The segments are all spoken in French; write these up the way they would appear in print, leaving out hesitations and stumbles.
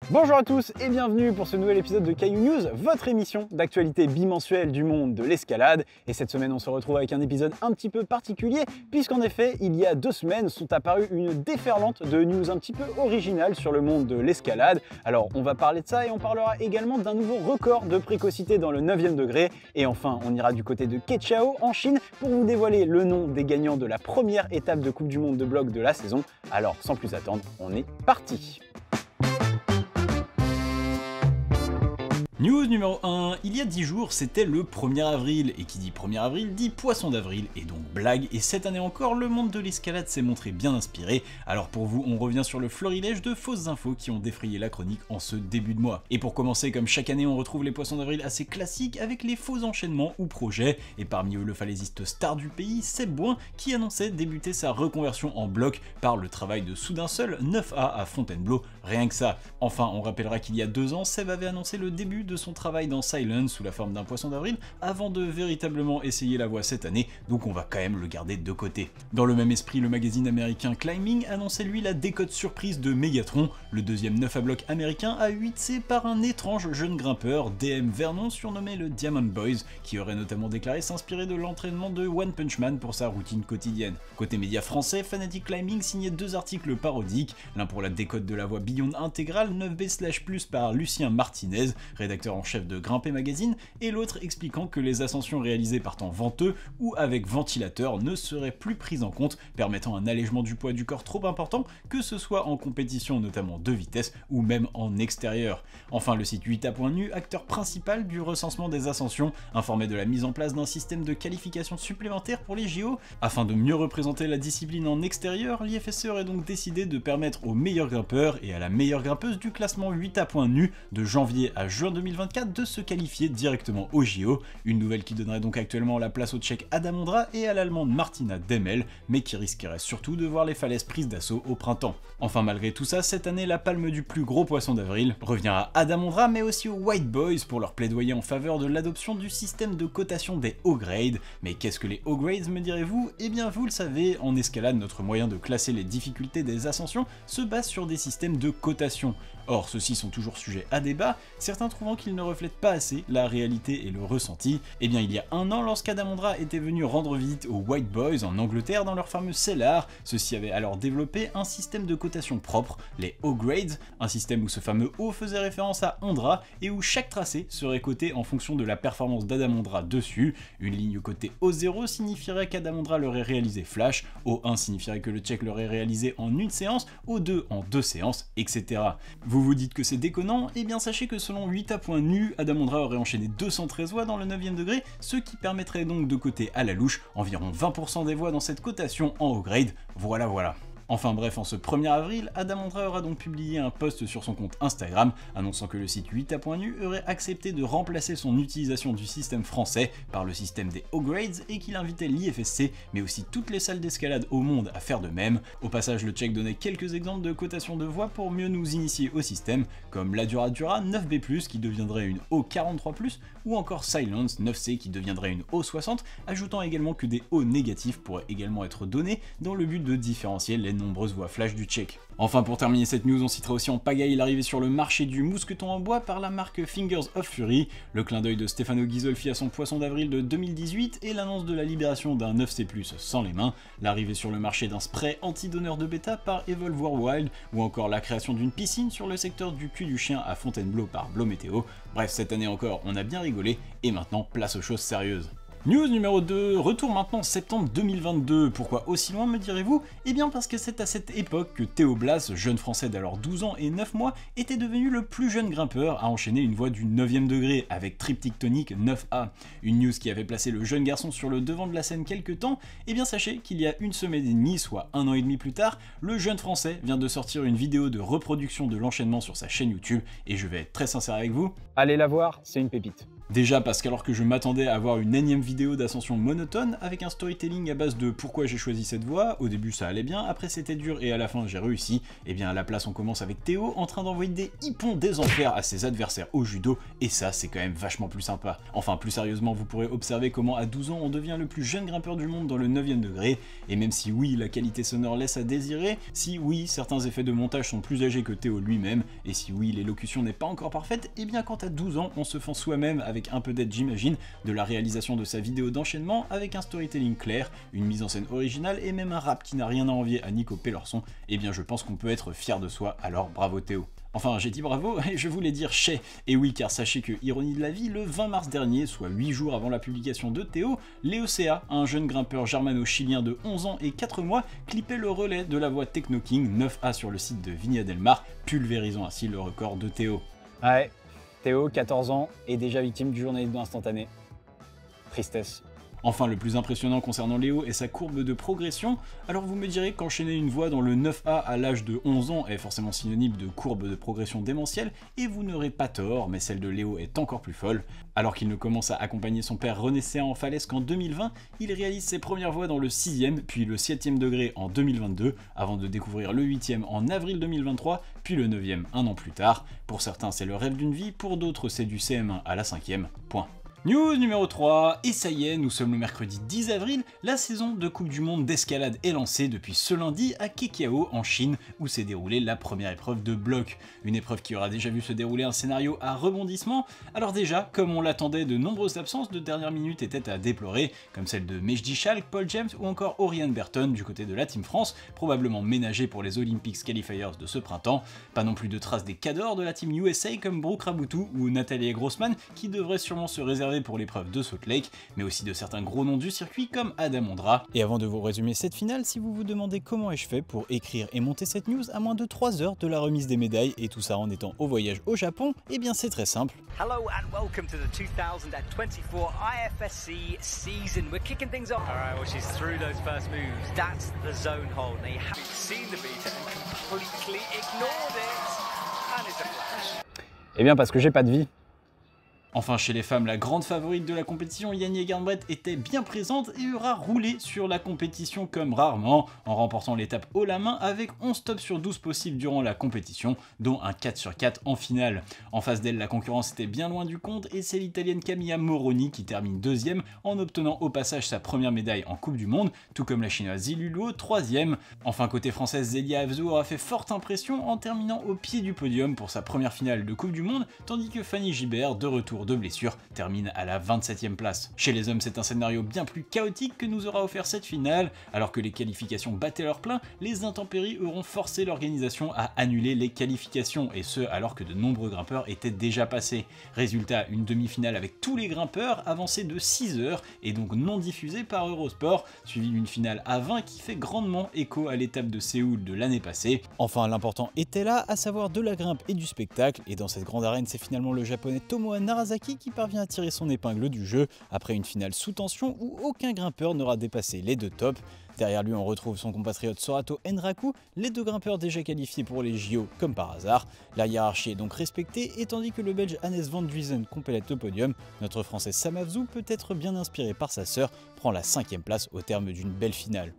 Bonjour à tous et bienvenue pour ce nouvel épisode de Caillou News, votre émission d'actualité bimensuelle du monde de l'escalade. Et cette semaine, on se retrouve avec un épisode un petit peu particulier, puisqu'en effet, il y a 2 semaines sont apparues une déferlante de news un petit peu originales sur le monde de l'escalade. Alors, on va parler de ça et on parlera également d'un nouveau record de précocité dans le 9e degré. Et enfin, on ira du côté de Keqiao en Chine pour vous dévoiler le nom des gagnants de la première étape de Coupe du Monde de bloc de la saison. Alors, sans plus attendre, on est parti! News numéro 1, il y a 10 jours, c'était le 1er avril, et qui dit 1er avril dit poisson d'avril, et donc blague, et cette année encore, le monde de l'escalade s'est montré bien inspiré, alors pour vous, on revient sur le florilège de fausses infos qui ont défrayé la chronique en ce début de mois. Et pour commencer, comme chaque année, on retrouve les poissons d'avril assez classiques avec les faux enchaînements ou projets, et parmi eux le falaisiste star du pays, Seb Bouin, qui annonçait débuter sa reconversion en bloc par le travail de soudain seul 9A à Fontainebleau, rien que ça. Enfin, on rappellera qu'il y a 2 ans, Seb avait annoncé le début de son travail dans Silence sous la forme d'un poisson d'avril avant de véritablement essayer la voie cette année, donc on va quand même le garder de côté. Dans le même esprit, le magazine américain Climbing annonçait lui la décote surprise de Megatron, le deuxième 9 à bloc américain à 8C par un étrange jeune grimpeur, DM Vernon surnommé le Diamond Boys, qui aurait notamment déclaré s'inspirer de l'entraînement de One Punch Man pour sa routine quotidienne. Côté médias français, Fanatic Climbing signait 2 articles parodiques, l'un pour la décote de la voie Beyond intégrale 9B/+ par Lucien Martinez, rédacteur en chef de Grimper Magazine, et l'autre expliquant que les ascensions réalisées par temps venteux ou avec ventilateur ne seraient plus prises en compte, permettant un allègement du poids du corps trop important, que ce soit en compétition notamment de vitesse ou même en extérieur. Enfin, le site 8A.nu, acteur principal du recensement des ascensions, informait de la mise en place d'un système de qualification supplémentaire pour les JO. Afin de mieux représenter la discipline en extérieur, l'IFSC aurait donc décidé de permettre aux meilleurs grimpeurs et à la meilleure grimpeuse du classement 8A.nu de janvier à juin 2024 de se qualifier directement au JO, une nouvelle qui donnerait donc actuellement la place au Tchèque Adam Ondra et à l'Allemande Martina Demmel, mais qui risquerait surtout de voir les falaises prises d'assaut au printemps. Enfin, malgré tout ça, cette année, la palme du plus gros poisson d'avril revient à Adam Ondra, mais aussi aux White Boys pour leur plaidoyer en faveur de l'adoption du système de cotation des O-grades. Mais qu'est-ce que les O-grades, me direz-vous? Eh bien, vous le savez, en escalade, notre moyen de classer les difficultés des ascensions se base sur des systèmes de cotation. Or, ceux-ci sont toujours sujets à débat, certains trouvant qu'ils ne reflètent pas assez la réalité et le ressenti. Eh bien, il y a 1 an, lorsqu'Adam Ondra était venu rendre visite aux White Boys en Angleterre dans leur fameux cellar, ceux-ci avaient alors développé un système de cotation propre, les O-grades, un système où ce fameux O faisait référence à Ondra et où chaque tracé serait coté en fonction de la performance d'Adam Ondra dessus. Une ligne cotée O0 signifierait qu'Adam Ondra l'aurait réalisé flash, O1 signifierait que le Tchèque l'aurait réalisé en 1 séance, O2 en 2 séances, etc. Vous vous dites que c'est déconnant? Eh bien sachez que selon 8A.nu, Adam Ondra aurait enchaîné 213 voix dans le 9e degré, ce qui permettrait donc de coter à la louche environ 20% des voix dans cette cotation en O-grade, voilà. Enfin bref, en ce 1er avril, Adam Ondra aura donc publié un post sur son compte Instagram annonçant que le site 8A.nu aurait accepté de remplacer son utilisation du système français par le système des O-grades et qu'il invitait l'IFSC, mais aussi toutes les salles d'escalade au monde à faire de même. Au passage, le Tchèque donnait quelques exemples de cotation de voix pour mieux nous initier au système, comme la Dura 9B+, qui deviendrait une O43+, ou encore Silence 9C qui deviendrait une O60, ajoutant également que des O négatifs pourraient également être donnés dans le but de différencier les nombreuses voix flash du Tchèque. Enfin, pour terminer cette news, on citera aussi en pagaille l'arrivée sur le marché du mousqueton en bois par la marque Fingers of Fury, le clin d'œil de Stefano Ghisolfi à son poisson d'avril de 2018 et l'annonce de la libération d'un 9C+, sans les mains, l'arrivée sur le marché d'un spray anti-donneur de bêta par Evolve Worldwide, ou encore la création d'une piscine sur le secteur du cul du chien à Fontainebleau par Blo Météo. Bref, cette année encore, on a bien rigolé, et maintenant, place aux choses sérieuses. News numéro 2, retour maintenant septembre 2022. Pourquoi aussi loin, me direz-vous? Eh bien parce que c'est à cette époque que Théo Blas, jeune français d'alors 12 ans et 9 mois, était devenu le plus jeune grimpeur à enchaîner une voie du 9e degré avec triptyque tonique 9A. Une news qui avait placé le jeune garçon sur le devant de la scène quelques temps. Eh bien sachez qu'il y a 1 semaine et demie, soit 1 an et demi plus tard, le jeune français vient de sortir une vidéo de reproduction de l'enchaînement sur sa chaîne YouTube, et je vais être très sincère avec vous. Allez la voir, c'est une pépite. Déjà parce qu'alors que je m'attendais à voir une énième vidéo d'ascension monotone, avec un storytelling à base de pourquoi j'ai choisi cette voie, au début ça allait bien, après c'était dur et à la fin j'ai réussi, et bien à la place on commence avec Théo en train d'envoyer des hippons des enfers à ses adversaires au judo, et ça c'est quand même vachement plus sympa. Enfin plus sérieusement, vous pourrez observer comment à 12 ans on devient le plus jeune grimpeur du monde dans le 9e degré, et même si oui la qualité sonore laisse à désirer, si oui certains effets de montage sont plus âgés que Théo lui-même, et si oui l'élocution n'est pas encore parfaite, et bien quand à 12 ans on se fend soi-même avec un peu d'aide j'imagine, de la réalisation de sa vidéo d'enchaînement avec un storytelling clair, une mise en scène originale et même un rap qui n'a rien à envier à Nico Pellerson, et bien je pense qu'on peut être fier de soi, alors bravo Théo. Enfin, j'ai dit bravo, et je voulais dire chais. Et oui, car sachez que, ironie de la vie, le 20 mars dernier, soit 8 jours avant la publication de Théo, Léo Sea, un jeune grimpeur germano-chilien de 11 ans et 4 mois, clippait le relais de la voie Techno King 9A sur le site de Viña del Mar, pulvérisant ainsi le record de Théo. Ouais, Théo, 14 ans, est déjà victime du journalisme instantané. Tristesse. Enfin, le plus impressionnant concernant Léo est sa courbe de progression. Alors vous me direz qu'enchaîner une voie dans le 9A à l'âge de 11 ans est forcément synonyme de courbe de progression démentielle, et vous n'aurez pas tort, mais celle de Léo est encore plus folle. Alors qu'il ne commence à accompagner son père René Sea en falaise qu'en 2020, il réalise ses premières voies dans le 6e, puis le 7e degré en 2022, avant de découvrir le 8e en avril 2023, puis le 9e un an plus tard. Pour certains c'est le rêve d'une vie, pour d'autres c'est du CM1 à la 5e, point. News numéro 3, et ça y est, nous sommes le mercredi 10 avril, la saison de Coupe du Monde d'escalade est lancée depuis ce lundi à Kekiao en Chine, où s'est déroulée la première épreuve de bloc. Une épreuve qui aura déjà vu se dérouler un scénario à rebondissement. Alors déjà, comme on l'attendait, de nombreuses absences de dernière minute étaient à déplorer, comme celle de Mejdi Schalk, Paul James ou encore Oriane Berton du côté de la Team France, probablement ménagée pour les Olympics Qualifiers de ce printemps. Pas non plus de traces des cadors de la Team USA comme Brooke Raboutou ou Nathalie Grossman, qui devraient sûrement se réserver pour l'épreuve de Salt Lake, mais aussi de certains gros noms du circuit comme Adam Ondra. Et avant de vous résumer cette finale, si vous vous demandez comment ai-je fait pour écrire et monter cette news à moins de 3 heures de la remise des médailles et tout ça en étant au voyage au Japon, eh bien c'est très simple. Hello and welcome to the 2024 IFSC season. We're kicking things off. All right, well she's through those first moves. That's the zone hold. Now you haven't seen the beater and completely ignored it. And it's a flash. Eh bien parce que j'ai pas de vie. Enfin, chez les femmes, la grande favorite de la compétition, Yanni Garnbret, était bien présente et aura roulé sur la compétition comme rarement, en remportant l'étape haut la main avec 11 tops sur 12 possibles durant la compétition, dont un 4 sur 4 en finale. En face d'elle, la concurrence était bien loin du compte et c'est l'italienne Camilla Moroni qui termine deuxième en obtenant au passage sa première médaille en Coupe du Monde, tout comme la chinoise Zilu Luo, troisième. Enfin, côté française, Zélia Avzo aura fait forte impression en terminant au pied du podium pour sa première finale de Coupe du Monde, tandis que Fanny Gibert, de retour de blessure, termine à la 27e place. Chez les hommes, c'est un scénario bien plus chaotique que nous aura offert cette finale. Alors que les qualifications battaient leur plein, les intempéries auront forcé l'organisation à annuler les qualifications, et ce alors que de nombreux grimpeurs étaient déjà passés. Résultat, une demi-finale avec tous les grimpeurs avancée de 6 heures et donc non diffusée par Eurosport, suivi d'une finale à 20 qui fait grandement écho à l'étape de Séoul de l'année passée. Enfin, l'important était là, à savoir de la grimpe et du spectacle, et dans cette grande arène, c'est finalement le japonais Tomoa Narasaki qui parvient à tirer son épingle du jeu après une finale sous tension où aucun grimpeur n'aura dépassé les deux tops. Derrière lui, on retrouve son compatriote Sorato Enraku, les deux grimpeurs déjà qualifiés pour les JO comme par hasard. La hiérarchie est donc respectée, et tandis que le Belge Hannes van Duysen complète le podium, notre Français Sam Avzou, peut-être bien inspiré par sa sœur, prend la 5e place au terme d'une belle finale.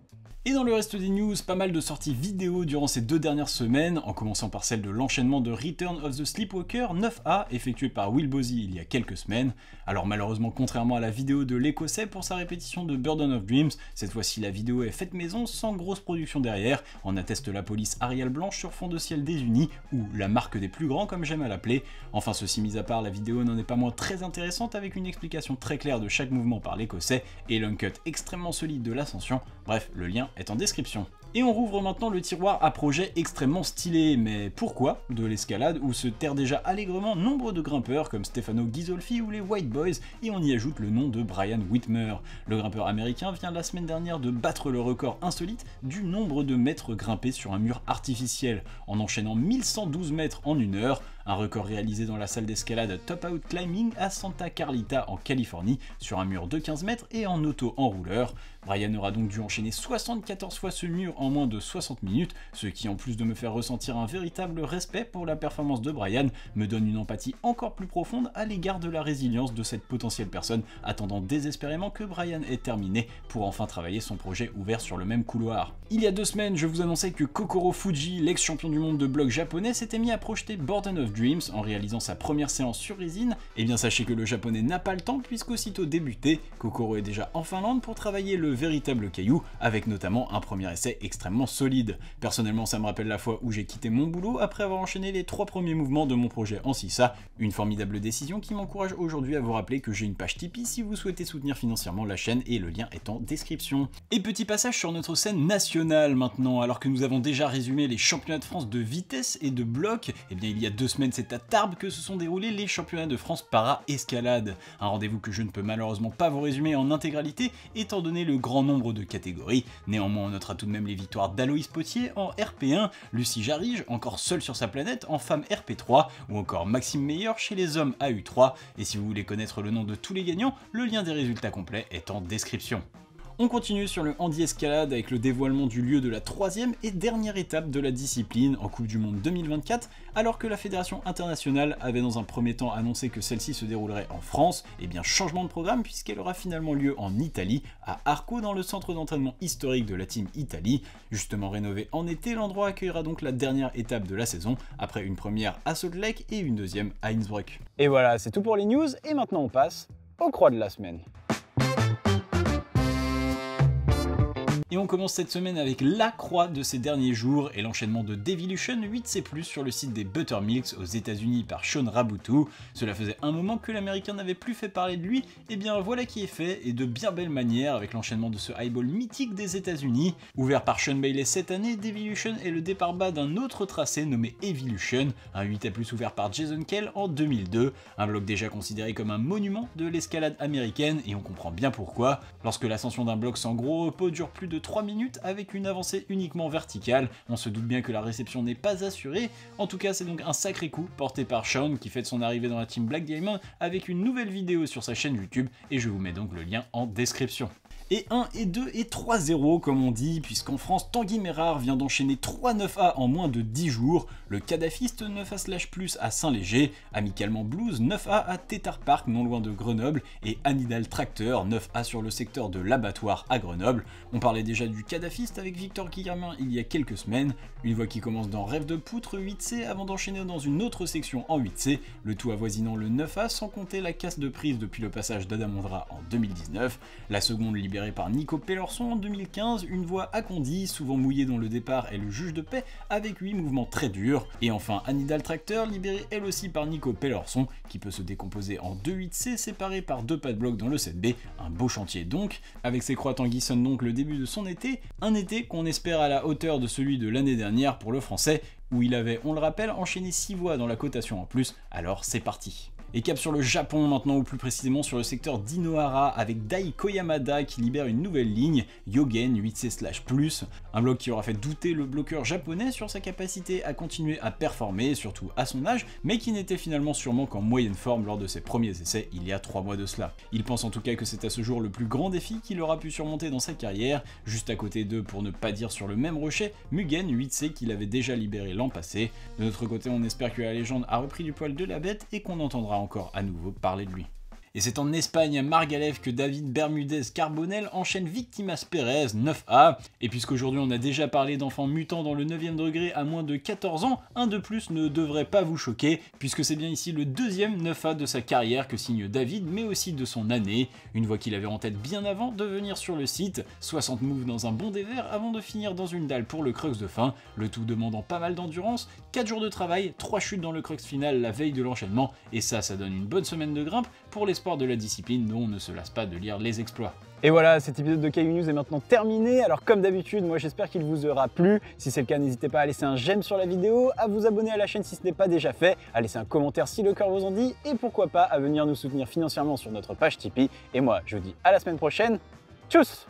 Et dans le reste des news, pas mal de sorties vidéo durant ces 2 dernières semaines, en commençant par celle de l'enchaînement de Return of the Sleepwalker 9A effectué par Will Bozy il y a quelques semaines. Alors malheureusement, contrairement à la vidéo de l'Écossais pour sa répétition de Burden of Dreams, cette fois-ci la vidéo est faite maison sans grosse production derrière, en atteste la police Arial Blanche sur fond de ciel désuni, ou la marque des plus grands comme j'aime à l'appeler. Enfin ceci mis à part, la vidéo n'en est pas moins très intéressante avec une explication très claire de chaque mouvement par l'Écossais et l'uncut extrêmement solide de l'ascension, bref le lien est en description. Et on rouvre maintenant le tiroir à projets extrêmement stylés, mais pourquoi de l'escalade où se terrent déjà allègrement nombre de grimpeurs comme Stefano Ghisolfi ou les White Boys, et on y ajoute le nom de Brian Whitmer. Le grimpeur américain vient la semaine dernière de battre le record insolite du nombre de mètres grimpés sur un mur artificiel, en enchaînant 1112 mètres en 1 heure, un record réalisé dans la salle d'escalade Top Out Climbing à Santa Carlita en Californie, sur un mur de 15 mètres et en auto-enrouleur. Brian aura donc dû enchaîner 74 fois ce mur en en moins de 60 minutes, ce qui en plus de me faire ressentir un véritable respect pour la performance de Brian, me donne une empathie encore plus profonde à l'égard de la résilience de cette potentielle personne attendant désespérément que Brian ait terminé pour enfin travailler son projet ouvert sur le même couloir. Il y a 2 semaines, je vous annonçais que Kokoro Fujii, l'ex-champion du monde de bloc japonais, s'était mis à projeter Burden of Dreams en réalisant sa première séance sur résine. Et bien sachez que le japonais n'a pas le temps puisqu'aussitôt débuté, Kokoro est déjà en Finlande pour travailler le véritable caillou, avec notamment un premier essai extrêmement solide. Personnellement, ça me rappelle la fois où j'ai quitté mon boulot après avoir enchaîné les 3 premiers mouvements de mon projet en Sissa, une formidable décision qui m'encourage aujourd'hui à vous rappeler que j'ai une page Tipeee si vous souhaitez soutenir financièrement la chaîne et le lien est en description. Et petit passage sur notre scène nationale maintenant, alors que nous avons déjà résumé les championnats de France de vitesse et de bloc, et bien il y a 2 semaines c'est à Tarbes que se sont déroulés les championnats de France para-escalade. Un rendez-vous que je ne peux malheureusement pas vous résumer en intégralité étant donné le grand nombre de catégories. Néanmoins on notera tout de même les victoires d'Aloïs Potier en RP1, Lucie Jarige encore seule sur sa planète en femme RP3, ou encore Maxime Meyer chez les hommes AU3, et si vous voulez connaître le nom de tous les gagnants, le lien des résultats complets est en description. On continue sur le handi-escalade avec le dévoilement du lieu de la 3e et dernière étape de la discipline en Coupe du Monde 2024, alors que la Fédération Internationale avait dans un premier temps annoncé que celle-ci se déroulerait en France, et bien changement de programme puisqu'elle aura finalement lieu en Italie, à Arco dans le centre d'entraînement historique de la Team Italie. Justement rénové en été, l'endroit accueillera donc la dernière étape de la saison, après une première à Salt Lake et une deuxième à Innsbruck. Et voilà, c'est tout pour les news, et maintenant on passe aux croix de la semaine. Et on commence cette semaine avec la croix de ces derniers jours et l'enchaînement de Devilution 8C+, sur le site des Buttermilks aux États-Unis par Sean Rabutu. Cela faisait un moment que l'américain n'avait plus fait parler de lui, et bien voilà qui est fait, et de bien belle manière avec l'enchaînement de ce highball mythique des États-Unis. Ouvert par Sean Bailey cette année, Devilution est le départ bas d'un autre tracé nommé Evilution, un 8A+ ouvert par Jason Kell en 2002, un bloc déjà considéré comme un monument de l'escalade américaine, et on comprend bien pourquoi. Lorsque l'ascension d'un bloc sans gros repos dure plus de 3 minutes avec une avancée uniquement verticale, on se doute bien que la réception n'est pas assurée. En tout cas c'est donc un sacré coup porté par Sean qui fête son arrivée dans la team Black Diamond avec une nouvelle vidéo sur sa chaîne YouTube et je vous mets donc le lien en description. Et 1 et 2 et 3-0 comme on dit, puisqu'en France, Tanguy Mérard vient d'enchaîner 3 9A en moins de 10 jours, le Kadafiste 9A/+ à Saint-Léger, Amicalement Blues 9A à Tétart Park non loin de Grenoble, et Anidal Tracteur 9A sur le secteur de l'Abattoir à Grenoble. On parlait déjà du Kadafiste avec Victor Guillermin il y a quelques semaines, une voie qui commence dans Rêve de Poutre 8C avant d'enchaîner dans une autre section en 8C, le tout avoisinant le 9A sans compter la casse de prise depuis le passage d'Adam Ondra en 2019, la seconde libérée par Nico Pellerson en 2015, une voie à Condy, souvent mouillée dont le départ est le juge de paix avec 8 mouvements très durs, et enfin Anidal Tracteur libérée elle aussi par Nico Pellerson qui peut se décomposer en 2 8C séparés par 2 pas de bloc dans le 7B, un beau chantier donc, avec ses croix Tanguy sonne donc le début de son été, un été qu'on espère à la hauteur de celui de l'année dernière pour le français, où il avait, on le rappelle, enchaîné 6 voies dans la cotation en plus, alors c'est parti. Et cap sur le Japon maintenant, ou plus précisément sur le secteur d'Inohara avec Dai Koyamada qui libère une nouvelle ligne, Yogen 8C/+, un bloc qui aura fait douter le bloqueur japonais sur sa capacité à continuer à performer, surtout à son âge, mais qui n'était finalement sûrement qu'en moyenne forme lors de ses premiers essais il y a 3 mois de cela. Il pense en tout cas que c'est à ce jour le plus grand défi qu'il aura pu surmonter dans sa carrière, juste à côté de, pour ne pas dire sur le même rocher, Mugen 8C qu'il avait déjà libéré l'an passé. De notre côté, on espère que la légende a repris du poil de la bête et qu'on entendra encore à nouveau parler de lui. Et c'est en Espagne à Margalef que David Bermudez Carbonel enchaîne Victimas Pérez 9A. Et puisqu'aujourd'hui on a déjà parlé d'enfants mutants dans le 9e degré à moins de 14 ans, un de plus ne devrait pas vous choquer, puisque c'est bien ici le 2e 9A de sa carrière que signe David, mais aussi de son année. Une voie qu'il avait en tête bien avant de venir sur le site, 60 moves dans un bon dévers avant de finir dans une dalle pour le crux de fin, le tout demandant pas mal d'endurance, 4 jours de travail, 3 chutes dans le crux final la veille de l'enchaînement, et ça donne une bonne semaine de grimpe pour l'espoir de la discipline dont on ne se lasse pas de lire les exploits. Et voilà, cet épisode de Caillou News est maintenant terminé. Alors comme d'habitude, moi j'espère qu'il vous aura plu. Si c'est le cas, n'hésitez pas à laisser un j'aime sur la vidéo, à vous abonner à la chaîne si ce n'est pas déjà fait, à laisser un commentaire si le cœur vous en dit, et pourquoi pas à venir nous soutenir financièrement sur notre page Tipeee. Et moi, je vous dis à la semaine prochaine. Tchuss!